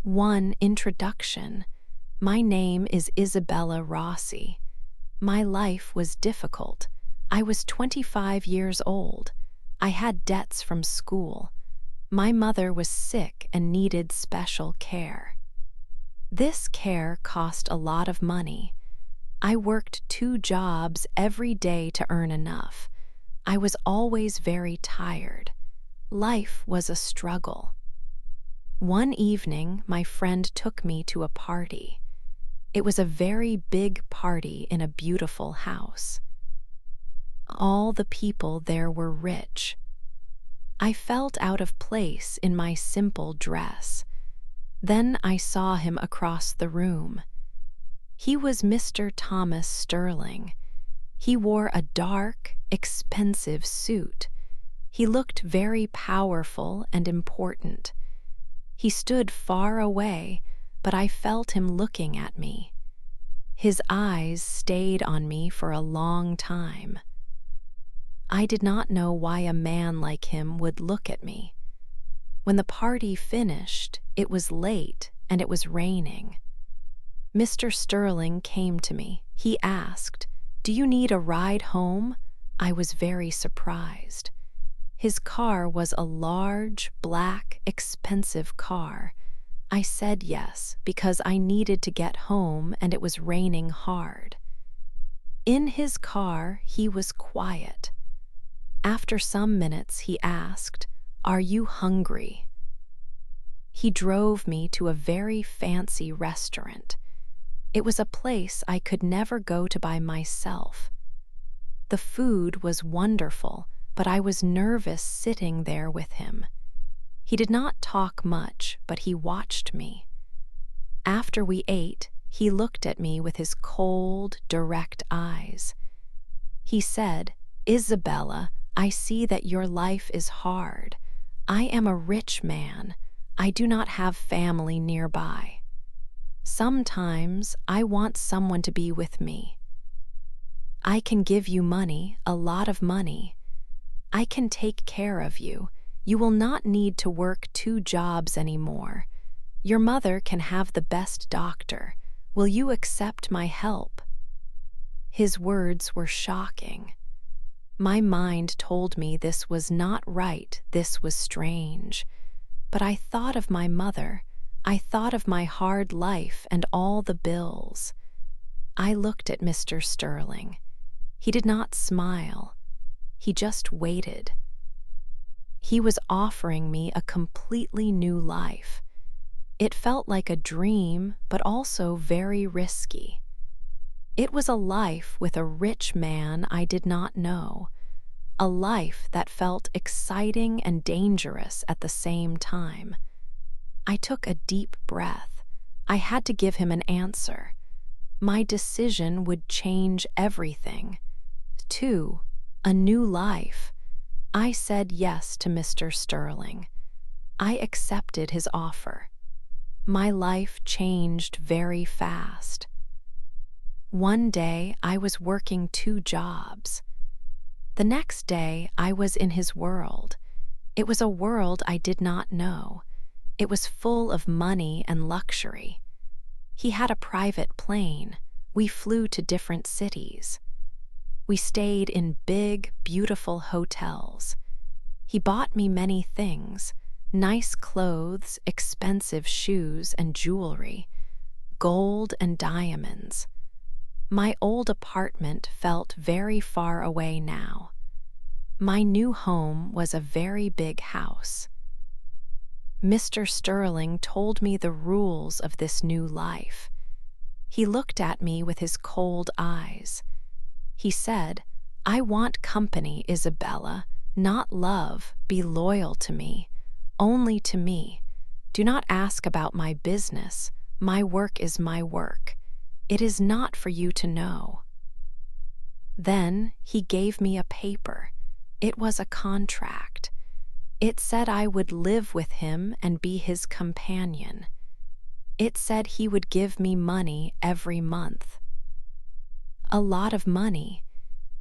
1. Introduction. My name is Isabella Rossi. My life was difficult. I was 25 years old. I had debts from school. My mother was sick and needed special care. This care cost a lot of money. I worked 2 jobs every day to earn enough. I was always very tired. Life was a struggle. One evening, my friend took me to a party. It was a very big party in a beautiful house. All the people there were rich. I felt out of place in my simple dress. Then I saw him across the room. He was Mr. Thomas Sterling. He wore a dark, expensive suit. He looked very powerful and important. He stood far away, but I felt him looking at me. His eyes stayed on me for a long time. I did not know why a man like him would look at me. When the party finished, it was late and it was raining. Mr. Sterling came to me. He asked, "Do you need a ride home?" I was very surprised. His car was a large, black, expensive car. I said yes because I needed to get home and it was raining hard. In his car, he was quiet. After some minutes, he asked, "Are you hungry?" He drove me to a very fancy restaurant. It was a place I could never go to by myself. The food was wonderful, but I was nervous sitting there with him. He did not talk much, but he watched me. After we ate, he looked at me with his cold, direct eyes. He said, "Isabella, I see that your life is hard. I am a rich man. I do not have family nearby. Sometimes I want someone to be with me. I can give you money, a lot of money. I can take care of you. You will not need to work 2 jobs anymore. Your mother can have the best doctor. Will you accept my help?" His words were shocking. My mind told me this was not right, this was strange. But I thought of my mother. I thought of my hard life and all the bills. I looked at Mr. Sterling. He did not smile. He just waited. He was offering me a completely new life. It felt like a dream, but also very risky. It was a life with a rich man I did not know, a life that felt exciting and dangerous at the same time. I took a deep breath. I had to give him an answer. My decision would change everything. 2. A new life. I said yes to Mr. Sterling. I accepted his offer. My life changed very fast. One day I was working 2 jobs. The next day I was in his world. It was a world I did not know. It was full of money and luxury. He had a private plane. We flew to different cities. We stayed in big, beautiful hotels. He bought me many things: nice clothes, expensive shoes and jewelry, gold and diamonds. My old apartment felt very far away now. My new home was a very big house. Mr. Sterling told me the rules of this new life. He looked at me with his cold eyes. He said, "I want company, Isabella, not love. Be loyal to me, only to me. Do not ask about my business. My work is my work. It is not for you to know." Then he gave me a paper. It was a contract. It said I would live with him and be his companion. It said he would give me money every month. A lot of money.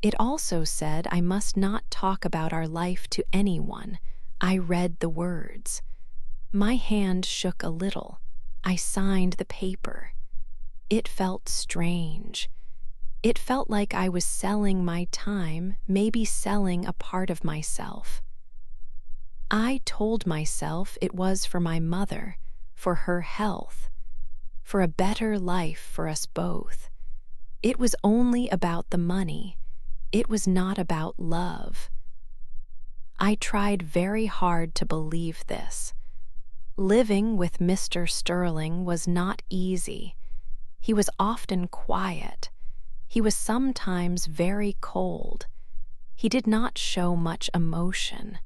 It also said I must not talk about our life to anyone. I read the words. My hand shook a little. I signed the paper. It felt strange. It felt like I was selling my time, maybe selling a part of myself. I told myself it was for my mother, for her health, for a better life for us both. It was only about the money. It was not about love. I tried very hard to believe this. Living with Mr. Sterling was not easy. He was often quiet. He was sometimes very cold. He did not show much emotion.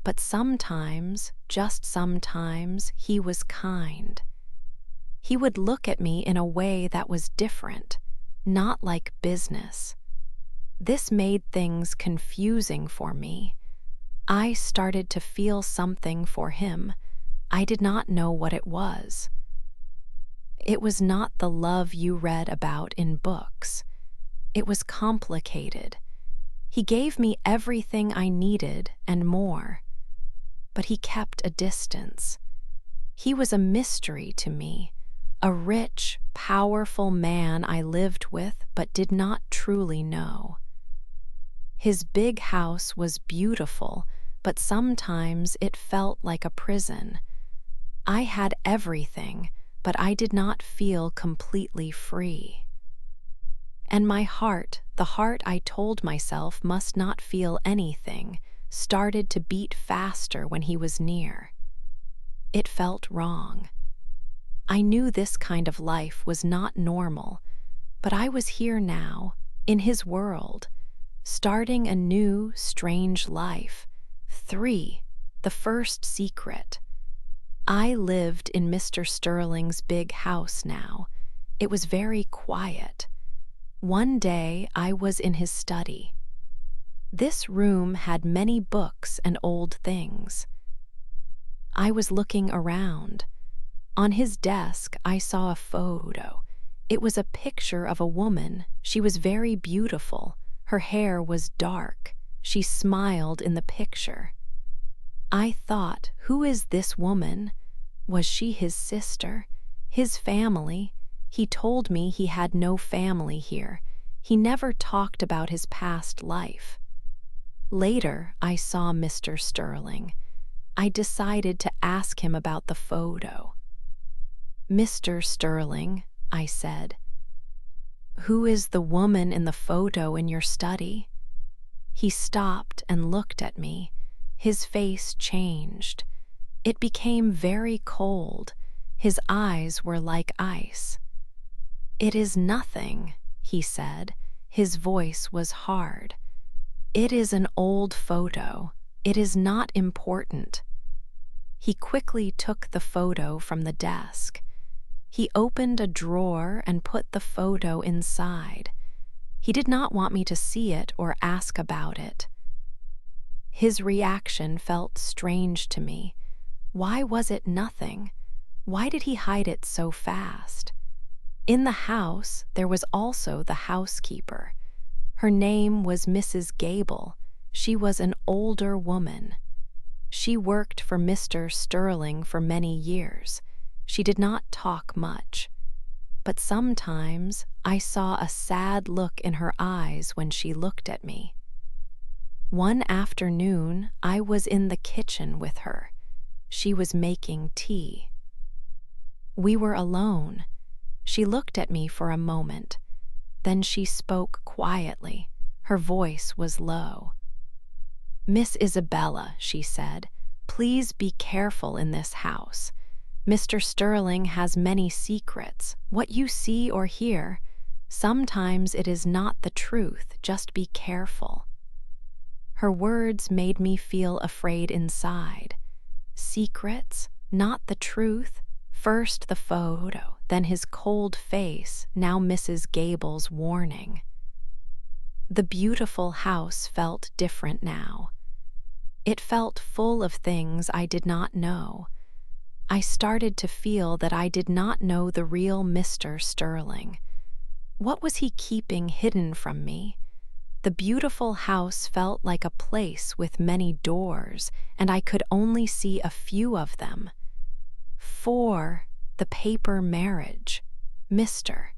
But sometimes, just sometimes, he was kind. He would look at me in a way that was different, not like business. This made things confusing for me. I started to feel something for him. I did not know what it was. It was not the love you read about in books. It was complicated. He gave me everything I needed and more. But he kept a distance. He was a mystery to me, a rich, powerful man I lived with but did not truly know. His big house was beautiful, but sometimes it felt like a prison. I had everything, but I did not feel completely free. And my heart, the heart I told myself must not feel anything, started to beat faster when he was near. It felt wrong. I knew this kind of life was not normal, but I was here now, in his world, starting a new, strange life. 3. The first secret. I lived in Mr. Sterling's big house now. It was very quiet. One day I was in his study. This room had many books and old things. I was looking around. On his desk I saw a photo. It was a picture of a woman. She was very beautiful. Her hair was dark. She smiled in the picture. I thought, who is this woman? Was she his sister? His family? He told me he had no family here. He never talked about his past life. Later, I saw Mr. Sterling. I decided to ask him about the photo. Mr. Sterling, I said, who is the woman in the photo in your study? He stopped and looked at me. His face changed. It became very cold. His eyes were like ice. It is nothing, he said. His voice was hard. It is an old photo. It is not important. He quickly took the photo from the desk. He opened a drawer and put the photo inside. He did not want me to see it or ask about it. His reaction felt strange to me. Why was it nothing? Why did he hide it so fast? In the house, there was also the housekeeper. Her name was Mrs. Gable. She was an older woman. She worked for Mr. Sterling for many years. She did not talk much, but sometimes I saw a sad look in her eyes when she looked at me. One afternoon, I was in the kitchen with her. She was making tea. We were alone. She looked at me for a moment. Then she spoke quietly. Her voice was low. "Miss Isabella," she said, "please be careful in this house. Mr. Sterling has many secrets. What you see or hear, sometimes it is not the truth. Just be careful." Her words made me feel afraid inside. Secrets, not the truth. First the photo, then his cold face, now Mrs. Gable's warning. The beautiful house felt different now. It felt full of things I did not know. I started to feel that I did not know the real Mr. Sterling. What was he keeping hidden from me? The beautiful house felt like a place with many doors, and I could only see a few of them. 4. The paper marriage. Mr.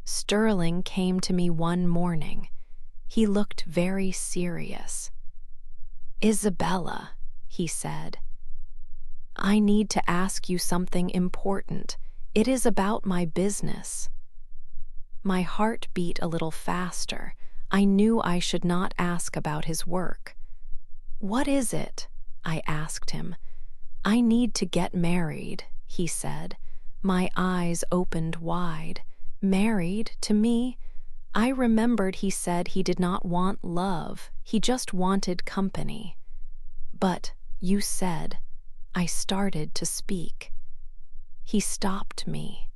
Sterling came to me one morning. He looked very serious. "Isabella," he said, "I need to ask you something important. It is about my business." My heart beat a little faster. I knew I should not ask about his work. "What is it?" I asked him. "I need to get married," he said. My eyes opened wide. Married to me? I remembered he said he did not want love, he just wanted company. "But you said," I started to speak. He stopped me.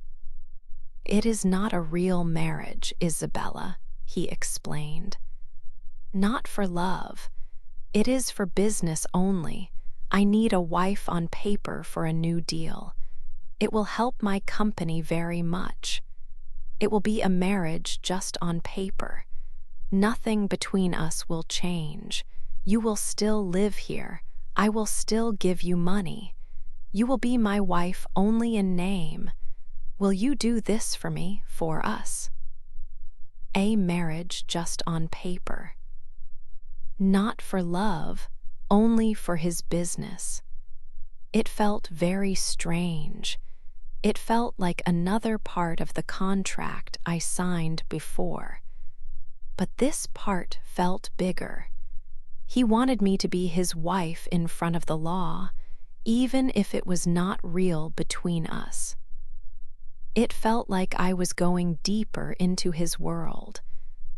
"It is not a real marriage, Isabella," he explained. "Not for love. It is for business only. I need a wife on paper for a new deal. It will help my company very much. It will be a marriage just on paper. Nothing between us will change. You will still live here. I will still give you money. You will be my wife only in name. Will you do this for me, for us?" A marriage just on paper. Not for love, only for his business. It felt very strange. It felt like another part of the contract I signed before. But this part felt bigger. He wanted me to be his wife in front of the law, even if it was not real between us. It felt like I was going deeper into his world,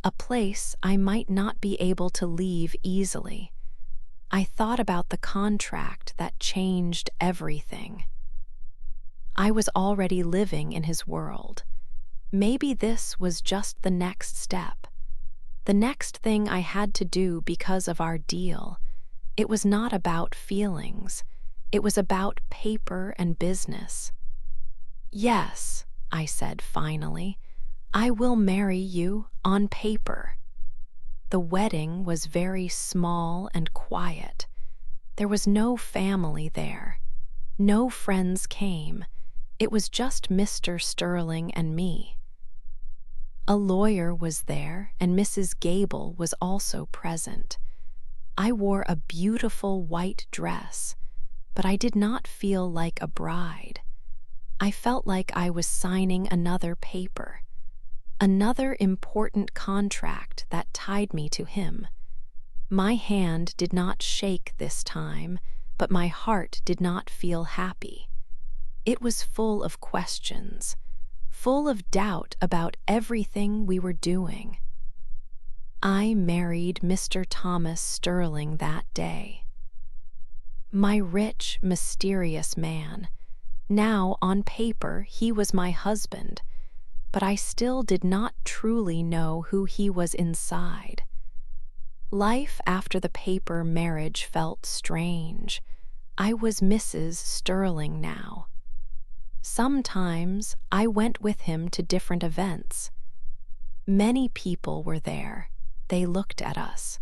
a place I might not be able to leave easily. I thought about the contract that changed everything. I was already living in his world. Maybe this was just the next step, the next thing I had to do because of our deal. It was not about feelings. It was about paper and business. "Yes," I said finally, "I will marry you on paper." The wedding was very small and quiet. There was no family there. No friends came. It was just Mr. Sterling and me. A lawyer was there, and Mrs. Gable was also present. I wore a beautiful white dress, but I did not feel like a bride. I felt like I was signing another paper, another important contract that tied me to him. My hand did not shake this time, but my heart did not feel happy. It was full of questions, full of doubt about everything we were doing. I married Mr. Thomas Sterling that day. My rich, mysterious man. Now, on paper, he was my husband, but I still did not truly know who he was inside. Life after the paper marriage felt strange. I was Mrs. Sterling now. Sometimes I went with him to different events. Many people were there. They looked at us.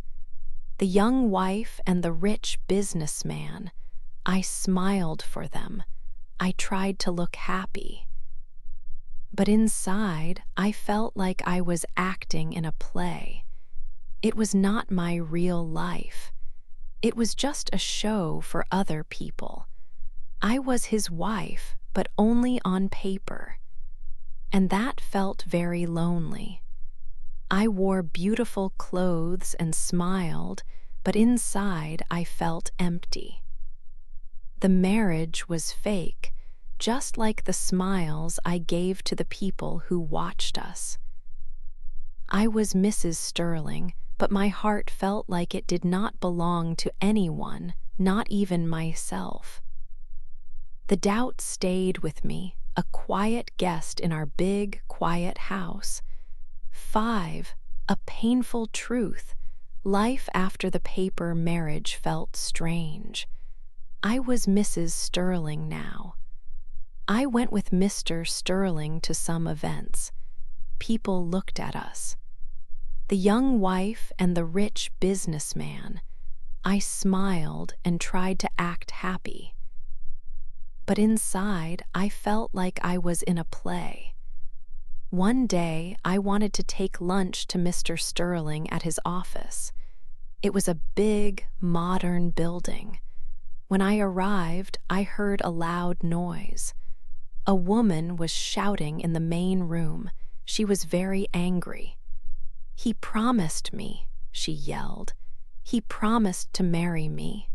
The young wife and the rich businessman. I smiled for them. I tried to look happy. But inside, I felt like I was acting in a play. It was not my real life. It was just a show for other people. I was his wife, but only on paper. And that felt very lonely. I wore beautiful clothes and smiled, but inside I felt empty. The marriage was fake, just like the smiles I gave to the people who watched us. I was Mrs. Sterling, but my heart felt like it did not belong to anyone, not even myself. The doubt stayed with me, a quiet guest in our big, quiet house. 5. A painful truth. Life after the paper marriage felt strange. I was Mrs. Sterling now. I went with Mr. Sterling to some events. People looked at us. The young wife and the rich businessman. I smiled and tried to act happy. but inside I felt like I was in a play. One day, I wanted to take lunch to Mr. Sterling at his office. It was a big, modern building. When I arrived, I heard a loud noise. A woman was shouting in the main room. She was very angry. "He promised me," she yelled. "He promised to marry me."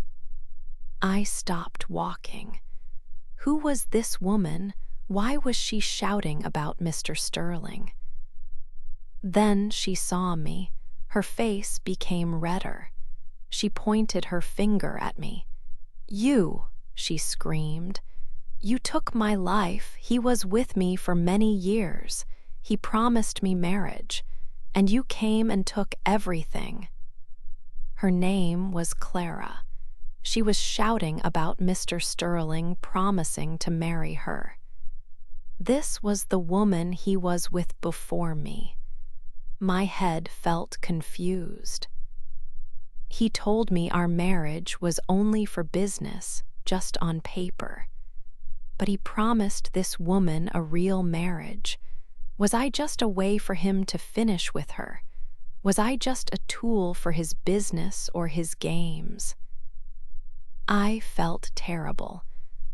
I stopped walking. Who was this woman? Why was she shouting about Mr. Sterling? Then she saw me. Her face became redder. She pointed her finger at me. "You," she screamed. "You took my life. He was with me for many years. He promised me marriage, and you came and took everything." Her name was Clara. She was shouting about Mr. Sterling promising to marry her. This was the woman he was with before me. My head felt confused. He told me our marriage was only for business, just on paper. But he promised this woman a real marriage. Was I just a way for him to finish with her? Was I just a tool for his business or his games? I felt terrible,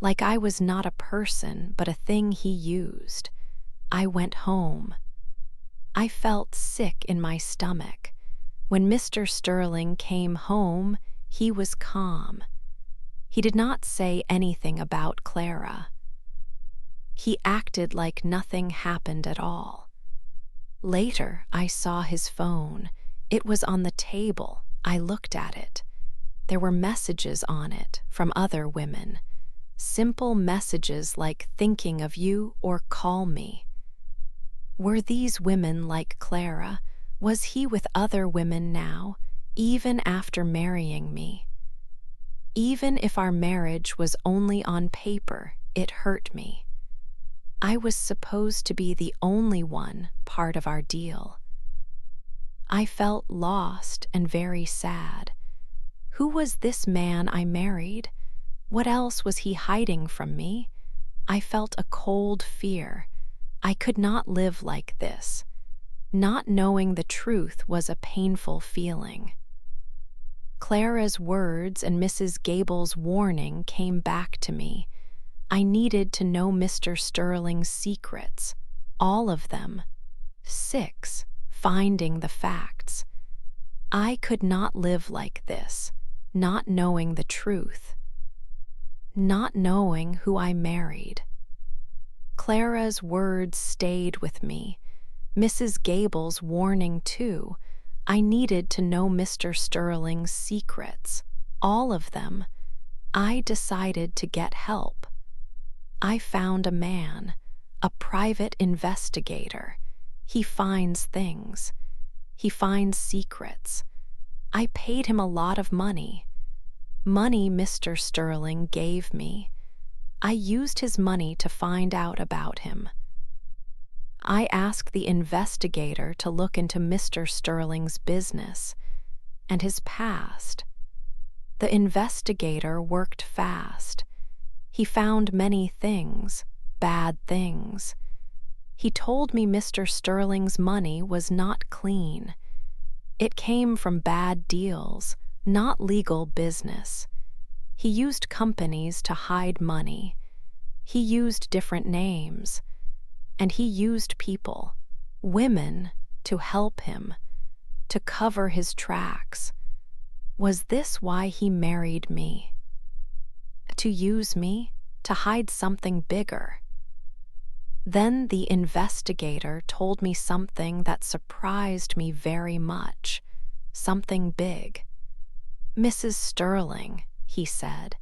like I was not a person but a thing he used. I went home. I felt sick in my stomach. When Mr. Sterling came home, he was calm. He did not say anything about Clara. He acted like nothing happened at all. Later, I saw his phone. It was on the table. I looked at it. There were messages on it from other women. Simple messages like "thinking of you" or "call me." Were these women like Clara? Was he with other women now, even after marrying me? Even if our marriage was only on paper, it hurt me. I was supposed to be the only one part of our deal. I felt lost and very sad. Who was this man I married? What else was he hiding from me? I felt a cold fear. I could not live like this. Not knowing the truth was a painful feeling. Clara's words and Mrs. Gable's warning came back to me. I needed to know Mr. Sterling's secrets, all of them. 6. Finding the facts. I could not live like this, not knowing the truth, not knowing who I married. Clara's words stayed with me. Mrs. Gable's warning too. I needed to know Mr. Sterling's secrets, all of them. I decided to get help. I found a man, a private investigator. He finds things. He finds secrets. I paid him a lot of money. Money Mr. Sterling gave me. I used his money to find out about him. I asked the investigator to look into Mr. Sterling's business and his past. The investigator worked fast. He found many things, bad things. He told me Mr. Sterling's money was not clean. It came from bad deals, not legal business. He used companies to hide money. He used different names. And he used people, women, to help him, to cover his tracks. Was this why he married me? To use me, to hide something bigger. Then the investigator told me something that surprised me very much, something big. "Mrs. Sterling," he said,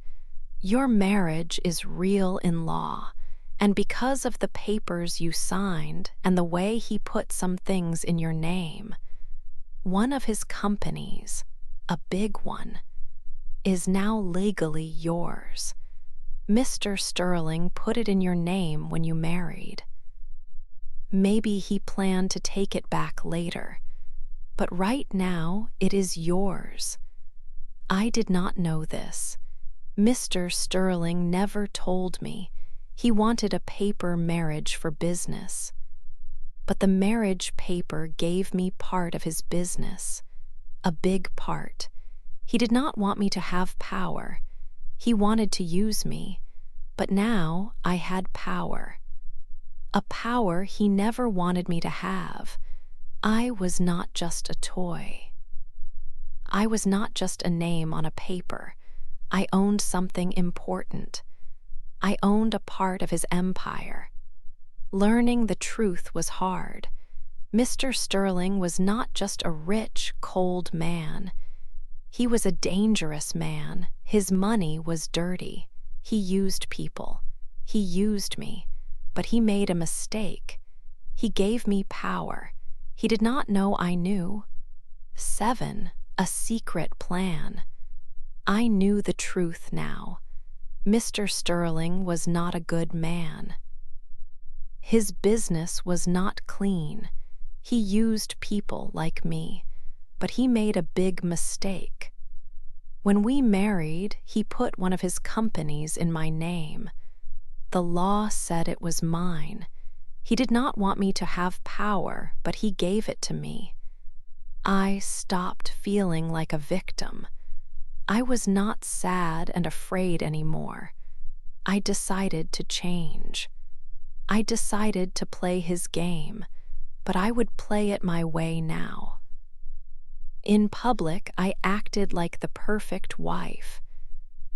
"your marriage is real in law, and because of the papers you signed and the way he put some things in your name, one of his companies, a big one, is now legally yours. Mr. Sterling put it in your name when you married. Maybe he planned to take it back later, but right now it is yours." I did not know this. Mr. Sterling never told me. He wanted a paper marriage for business. But the marriage paper gave me part of his business, a big part. He did not want me to have power. He wanted to use me. But now I had power. A power he never wanted me to have. I was not just a toy. I was not just a name on a paper. I owned something important. I owned a part of his empire. Learning the truth was hard. Mr. Sterling was not just a rich, cold man. He was a dangerous man. His money was dirty. He used people. He used me. But he made a mistake. He gave me power. He did not know I knew. 7. A secret plan. I knew the truth now. Mr. Sterling was not a good man. His business was not clean. He used people like me, but he made a big mistake. When we married, he put one of his companies in my name. The law said it was mine. He did not want me to have power, but he gave it to me. I stopped feeling like a victim. I was not sad and afraid anymore. I decided to change. I decided to play his game, but I would play it my way now. In public, I acted like the perfect wife.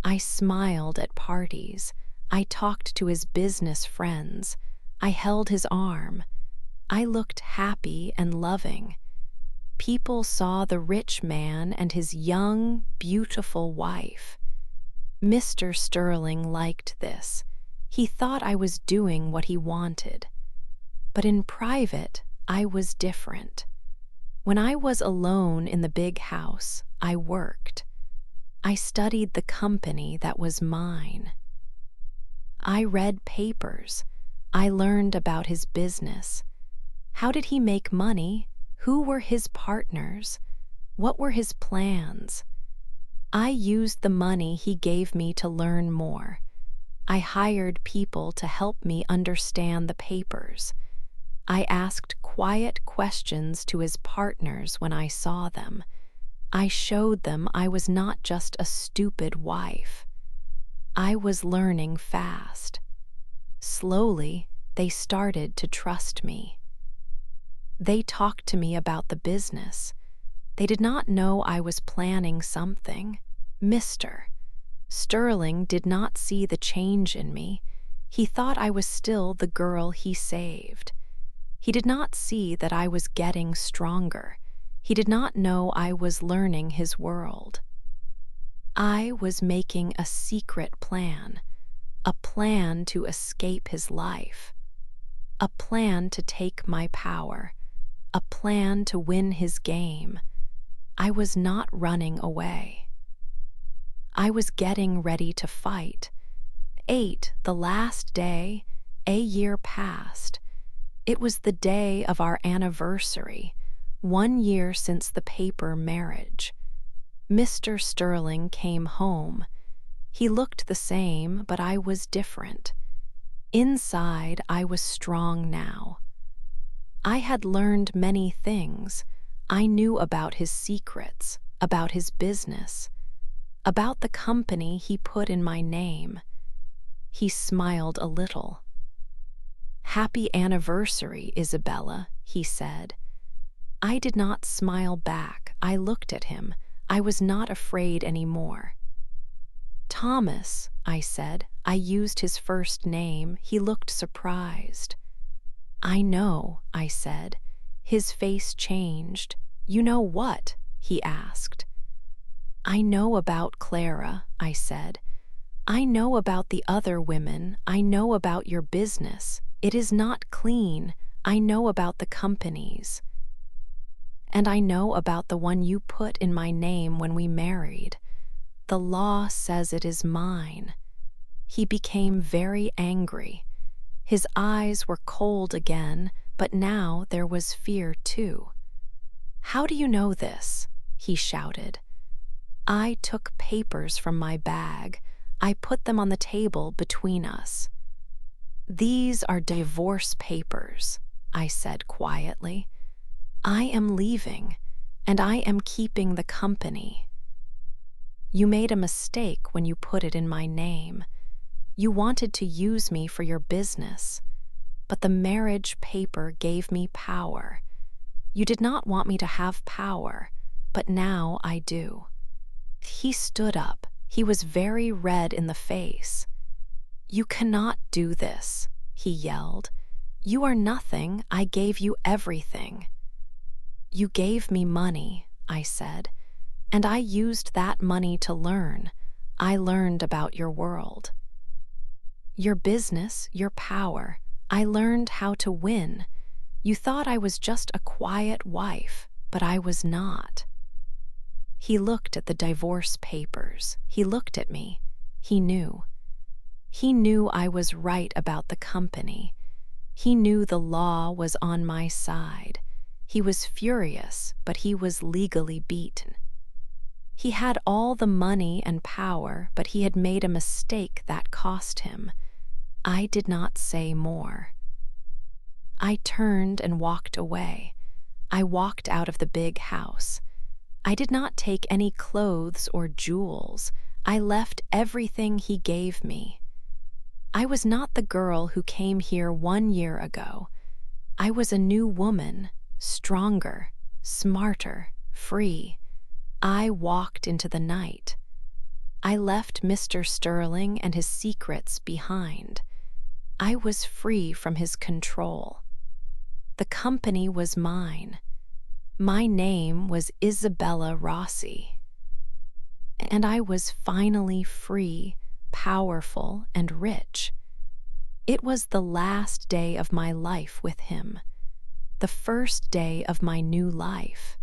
I smiled at parties. I talked to his business friends. I held his arm. I looked happy and loving. People saw the rich man and his young, beautiful wife. Mr. Sterling liked this. He thought I was doing what he wanted. But in private, I was different. When I was alone in the big house, I worked. I studied the company that was mine. I read papers. I learned about his business. How did he make money? Who were his partners? What were his plans? I used the money he gave me to learn more. I hired people to help me understand the papers. I asked quiet questions to his partners when I saw them. I showed them I was not just a stupid wife. I was learning fast. Slowly, they started to trust me. They talked to me about the business. They did not know I was planning something. Mr. Sterling did not see the change in me. He thought I was still the girl he saved. He did not see that I was getting stronger. He did not know I was learning his world. I was making a secret plan, a plan to escape his life, a plan to take my power, a plan to win his game. I was not running away. I was getting ready to fight. 8, the last day, a year passed. It was the day of our anniversary, 1 year since the paper marriage. Mr. Sterling came home. He looked the same, but I was different. Inside, I was strong now. I had learned many things. I knew about his secrets, about his business, about the company he put in my name. He smiled a little. "Happy anniversary, Isabella," he said. I did not smile back. I looked at him. I was not afraid anymore. "Thomas," I said. I used his first name. He looked surprised. "I know," I said. His face changed. "You know what?" he asked. "I know about Clara," I said. "I know about the other women. I know about your business. It is not clean. I know about the companies. And I know about the one you put in my name when we married. The law says it is mine." He became very angry. His eyes were cold again, but now there was fear too. "How do you know this?" he shouted. I took papers from my bag. I put them on the table between us. "These are divorce papers," I said quietly. "I am leaving, and I am keeping the company. You made a mistake when you put it in my name. You wanted to use me for your business, but the marriage paper gave me power. You did not want me to have power, but now I do." He stood up. He was very red in the face. "You cannot do this," he yelled. "You are nothing. I gave you everything." "You gave me money," I said, "and I used that money to learn. I learned about your world. Your business, your power. I learned how to win. You thought I was just a quiet wife, but I was not." He looked at the divorce papers. He looked at me. He knew. He knew I was right about the company. He knew the law was on my side. He was furious, but he was legally beaten. He had all the money and power, but he had made a mistake that cost him. I did not say more. I turned and walked away. I walked out of the big house. I did not take any clothes or jewels. I left everything he gave me. I was not the girl who came here 1 year ago. I was a new woman, stronger, smarter, free. I walked into the night. I left Mr. Sterling and his secrets behind. I was free from his control. The company was mine. My name was Isabella Rossi. And I was finally free, powerful, and rich. It was the last day of my life with him, the first day of my new life.